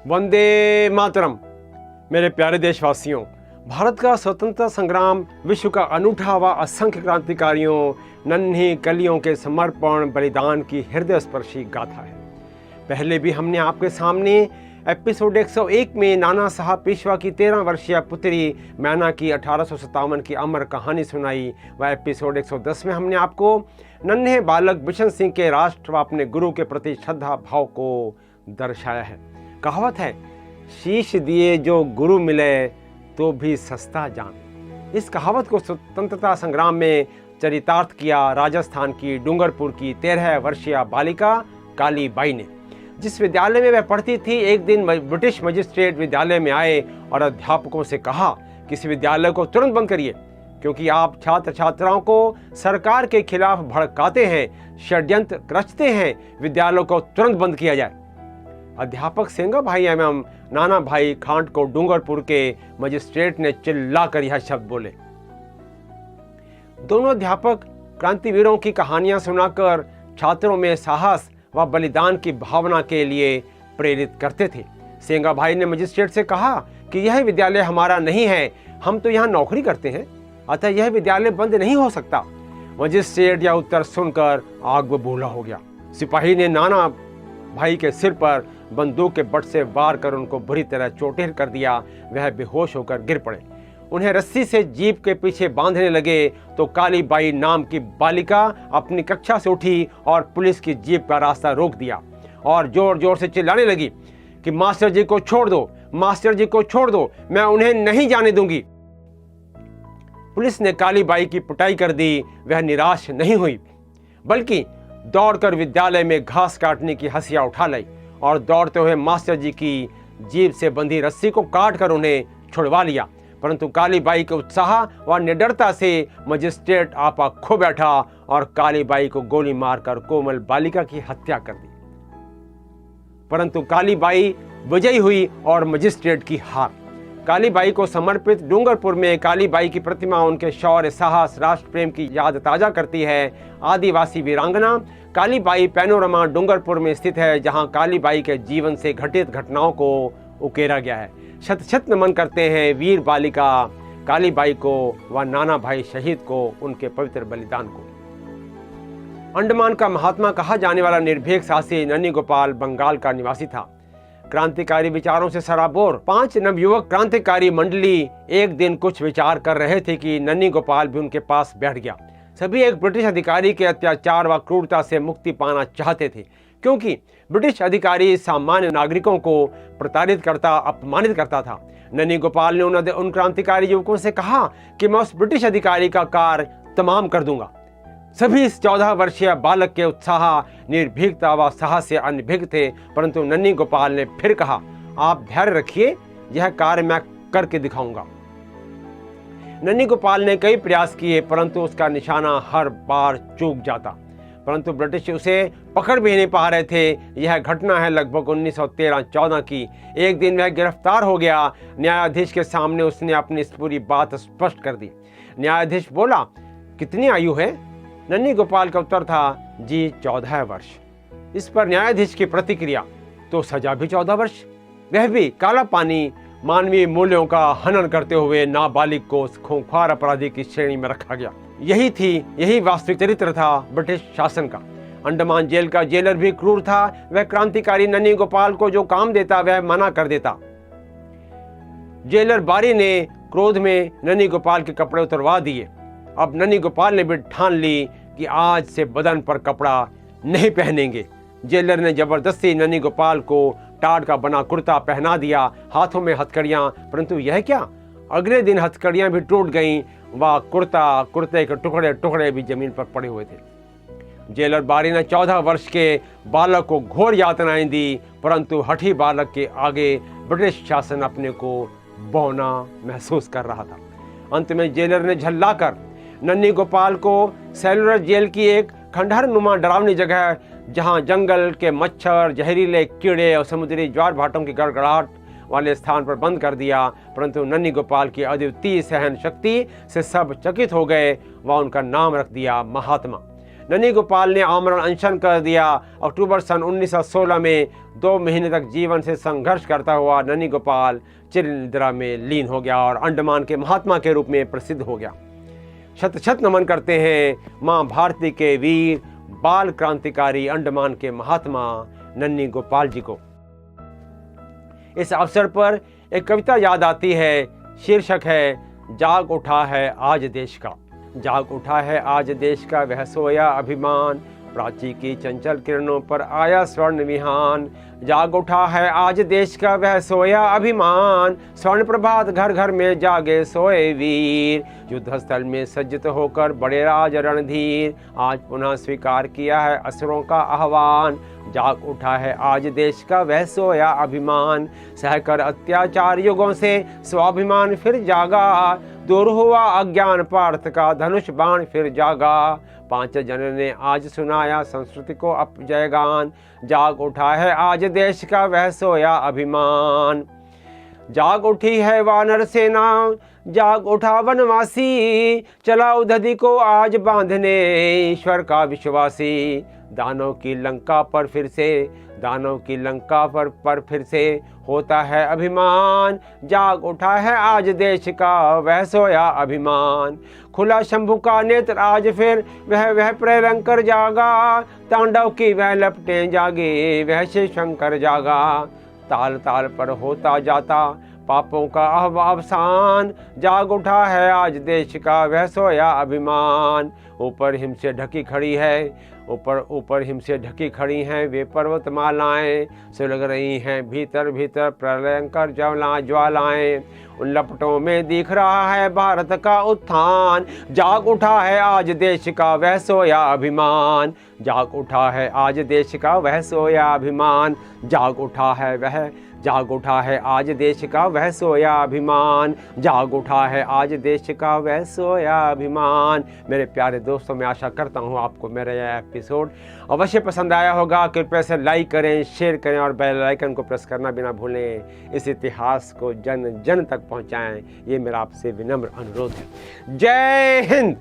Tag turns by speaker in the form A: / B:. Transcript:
A: वंदे मातरम। मेरे प्यारे देशवासियों, भारत का स्वतंत्रता संग्राम विश्व का अनूठा व असंख्य क्रांतिकारियों, नन्ही कलियों के समर्पण बलिदान की हृदय स्पर्शी गाथा है। पहले भी हमने आपके सामने एपिसोड 101 में नाना साहब पेशवा की 13 वर्षीय पुत्री मैना की 1857 की अमर कहानी सुनाई व एपिसोड 110 में हमने आपको नन्हे बालक बिशन सिंह के राष्ट्र व अपने गुरु के प्रति श्रद्धा भाव को दर्शाया है। कहावत है, शीश दिए जो गुरु मिले तो भी सस्ता जान। इस कहावत को स्वतंत्रता संग्राम में चरितार्थ किया राजस्थान की डूंगरपुर की 13 वर्षीय बालिका काली बाई ने। जिस विद्यालय में वह पढ़ती थी, एक दिन ब्रिटिश मजिस्ट्रेट विद्यालय में आए और अध्यापकों से कहा कि इस विद्यालय को तुरंत बंद करिए, क्योंकि आप छात्र छात्राओं को सरकार के खिलाफ भड़काते हैं, षड्यंत्र रचते हैं। विद्यालय को तुरंत बंद किया जाए। अध्यापक सेंगा भाई एवं नाना भाई खांट को डूंगरपुर के मजिस्ट्रेट ने चिल्लाकर यह शब्द बोले। दोनों अध्यापक क्रांतिवीरों की कहानियां सुनाकर छात्रों में साहस व बलिदान की भावना के लिए प्रेरित करते थे। सेंगा भाई ने मजिस्ट्रेट से कहा कि यह विद्यालय हमारा नहीं है, हम तो यहाँ नौकरी करते हैं, अतः यह विद्यालय बंद नहीं हो सकता। मजिस्ट्रेट यह उत्तर सुनकर आग बबूला हो गया। सिपाही ने नाना भाई के सिर पर बंदूक के बट से वार कर उनको बुरी तरह चोटिल कर दिया। वह बेहोश होकर गिर पड़े। उन्हें रस्सी से जीप के पीछे बांधने लगे तो काली बाई नाम की बालिका अपनी कक्षा से उठी और पुलिस की जीप का रास्ता रोक दिया और जोर जोर से चिल्लाने लगी कि मास्टर जी को छोड़ दो, मास्टर जी को छोड़ दो, मैं उन्हें नहीं जाने दूंगी। पुलिस ने काली बाई की पिटाई कर दी। वह निराश नहीं हुई, बल्कि दौड़कर विद्यालय में घास काटने की हंसिया उठा लाई और दौड़ते हुए मास्टर जी की जीभ से बंधी रस्सी को काटकर उन्हें छुड़वा लिया। परंतु काली बाई के उत्साह व निडरता से मजिस्ट्रेट आपा खो बैठा और काली बाई को गोली मारकर कोमल बालिका की हत्या कर दी। परंतु काली बाई विजयी हुई और मजिस्ट्रेट की हार। काली बाई को समर्पित डूंगरपुर में काली बाई की प्रतिमा उनके शौर्य, साहस, राष्ट्र प्रेम की याद ताजा करती है। आदिवासी वीरांगना काली बाई पैनोरमा डूंगरपुर में स्थित है, जहां काली बाई के जीवन से घटित घटनाओं को उकेरा गया है। शत शत नमन करते हैं वीर बालिका काली बाई को व नाना भाई शहीद को, उनके पवित्र बलिदान को। अंडमान का महात्मा कहा जाने वाला निर्भीक साहसी नन्ही गोपाल बंगाल का निवासी था। क्रांतिकारी विचारों से सराबोर 5 नवयुवक क्रांतिकारी मंडली एक दिन कुछ विचार कर रहे थे कि नन्ही गोपाल भी उनके पास बैठ गया। सभी एक ब्रिटिश अधिकारी के अत्याचार व क्रूरता से मुक्ति पाना चाहते थे, क्योंकि ब्रिटिश अधिकारी सामान्य नागरिकों को प्रताड़ित करता, अपमानित करता था। नन्ही गोपाल ने उन क्रांतिकारी युवकों से कहा कि मैं उस ब्रिटिश अधिकारी का कार्य तमाम कर दूंगा। सभी इस 14 वर्षीय बालक के उत्साह, निर्भीकता व साहस से अनभिज्ञ थे, परंतु नन्ही गोपाल ने फिर कहा, आप धैर्य रखिए, यह कार्य मैं करके दिखाऊंगा। नन्ही गोपाल ने कई प्रयास किए, परंतु उसका निशाना हर बार चूक जाता। परंतु ब्रिटिश उसे पकड़ भी नहीं पा रहे थे। यह घटना है लगभग 1913-14 की। एक दिन वह गिरफ्तार हो गया। न्यायाधीश के सामने उसने अपनी इस पूरी बात स्पष्ट कर दी। न्यायाधीश बोला, कितनी आयु है? नन्ही गोपाल का उत्तर था, जी 14 वर्ष। इस पर न्यायाधीश की प्रतिक्रिया, तो सजा भी 14 वर्ष, वह भी काला पानी। मानवीय मूल्यों का हनन करते हुए नाबालिग को खूंखार अपराधी की श्रेणी में रखा गया। यही वास्तविक चरित्र था ब्रिटिश शासन का। अंडमान जेल का जेलर भी क्रूर था। वह क्रांतिकारी नन्ही गोपाल को जो काम देता वह मना कर देता। जेलर बारी ने क्रोध में नन्ही गोपाल के कपड़े उतरवा दिए। अब नन्ही गोपाल ने भी ठान ली कि आज से बदन पर कपड़ा नहीं पहनेंगे। जेलर ने जबरदस्ती नन्ही गोपाल को टाट का बना कुर्ता पहना दिया, हाथों में हथकड़ियां। परंतु यह क्या, अगले दिन हथकड़ियां भी टूट गईं व कुर्ते के टुकड़े टुकड़े भी जमीन पर पड़े हुए थे। जेलर बारी ने 14 वर्ष के बालक को घोर यातनाएं दी, परंतु हठी बालक के आगे ब्रिटिश शासन अपने को बौना महसूस कर रहा था। अंत में जेलर ने झल्लाकर नन्ही गोपाल को सेलुलर जेल की एक खंडहर नुमा डरावनी जगह, जहां जंगल के मच्छर, जहरीले कीड़े और समुद्री ज्वार भाटों की गड़गड़ाहट वाले स्थान पर बंद कर दिया। परंतु नन्ही गोपाल की अद्वितीय सहन शक्ति से सब चकित हो गए व उनका नाम रख दिया महात्मा। नन्ही गोपाल ने आमरण अनशन कर दिया। अक्टूबर सन 1916 में 2 महीने तक जीवन से संघर्ष करता हुआ नन्ही गोपाल चिर निद्रा में लीन हो गया और अंडमान के महात्मा के रूप में प्रसिद्ध हो गया। शत शत नमन करते हैं माँ भारती के वीर बाल क्रांतिकारी अंडमान के महात्मा नन्ही गोपाल जी को। इस अवसर पर एक कविता याद आती है, शीर्षक है जाग उठा है आज देश का। जाग उठा है आज देश का वह सोया अभिमान, प्राची की चंचल किरणों पर आया स्वर्ण विहान। जाग उठा है आज देश का वह सोया अभिमान, स्वर्ण प्रभात घर घर में जागे सोए वीर। युद्ध स्थल में सज्जित होकर बड़े राज रणधीर, आज पुनः स्वीकार किया है असुरों का आह्वान। जाग उठा है आज देश का वह सोया अभिमान, सहकर अत्याचार युगों से स्वाभिमान फिर जागा। दूर हुआ अज्ञान पार्थ का धनुष बाण फिर जागा, 5 जन ने आज सुनाया संस्कृति को अपजय गान। जाग उठा है आज देश का वह सोया अभिमान। जाग उठी है वानर सेना, जाग उठा वनवासी, चला उधदी को आज बांधने ईश्वर का विश्वासी। दानव की लंका पर फिर से, दानव की लंका पर फिर से होता है अभिमान। जाग उठा है आज देश का वह सोया अभिमान। खुला शंभु का नेत्र आज फिर वह प्रलंकर जागा, तांडव की वह लपटें जागे वह शिव शंकर जागा। ताल ताल पर होता जाता पापों का अवसान, जाग उठा है आज देश का वह सोया अभिमान। ऊपर हिम से ढकी खड़ी है, ऊपर हिम से ढकी खड़ी हैं वे पर्वतमालाएं, सुलग रही हैं भीतर भीतर प्रलयंकर ज्वालाएं। उन लपटों में दिख रहा है भारत का उत्थान, जाग उठा है आज देश का वह सोया अभिमान। जाग उठा है आज देश का वह सोया अभिमान, जाग उठा है वह, जाग उठा है आज देश का वह सोया अभिमान। जाग उठा है आज देश का वह सोया अभिमान। मेरे प्यारे दोस्तों, मैं आशा करता हूँ आपको मेरा यह एपिसोड अवश्य पसंद आया होगा। कृपया से लाइक करें, शेयर करें और बेल आइकन को प्रेस करना भी ना भूलें। इस इतिहास को जन जन तक पहुँचाएँ, ये मेरा आपसे विनम्र अनुरोध है। जय हिंद।